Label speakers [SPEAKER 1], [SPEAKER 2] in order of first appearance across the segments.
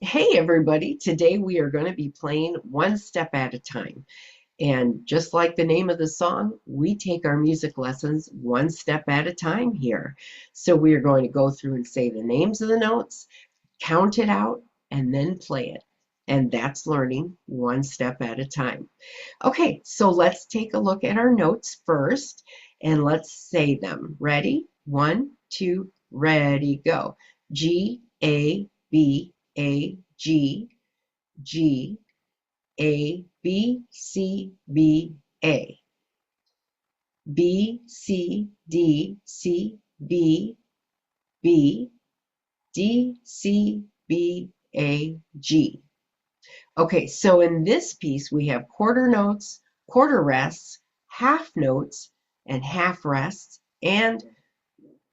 [SPEAKER 1] Hey everybody, today we are going to be playing one step at a time. And just like the name of the song, we take our music lessons one step at a time here. So we are going to go through and say the names of the notes, count it out, and then play it. And that's learning one step at a time. Okay, so let's take a look at our notes first and let's say them. Ready? One, two, ready, go. G, A, B, A, G, G, A, B, C, B, A, B, C, D, C, B, B, D, C, B, A, G. Okay, so in this piece we have quarter notes, quarter rests, half notes, and half rests, and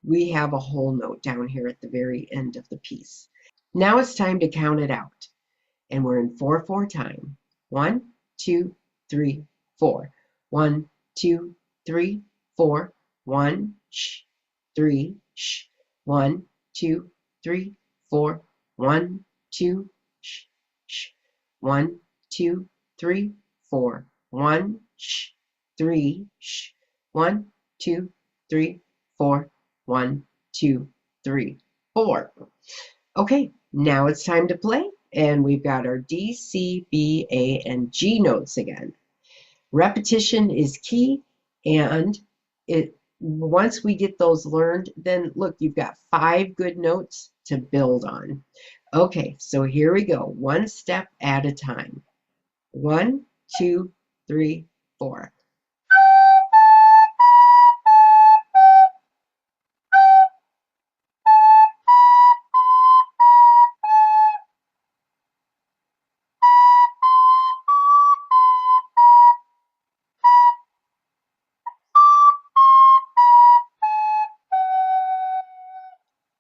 [SPEAKER 1] we have a whole note down here at the very end of the piece. Now it's time to count it out. And we're in 4/4 time. 1, 2, 3, 4. 1, 2, 3, 4. 1, sh, 3, sh. 1, 2, 3, 4. 1, 2, sh, sh. 1, 2, 3, 4. 1, sh, 3, sh. 1, 2, 3, 4. 1, 2, 3, 4. Okay, now it's time to play. And we've got our D, C, B, A, and G notes again. Repetition is key, and it once we get those learned, then look, you've got 5 good notes to build on. Okay, so here we go, one step at a time. 1, 2, 3, 4.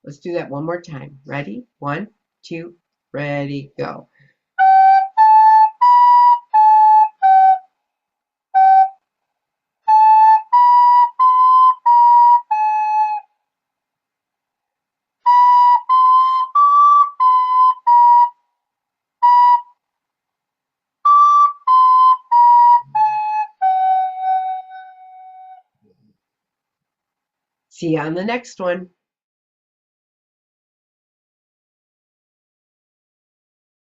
[SPEAKER 1] Let's do that one more time. Ready? 1, 2, ready, go. See you on the next one.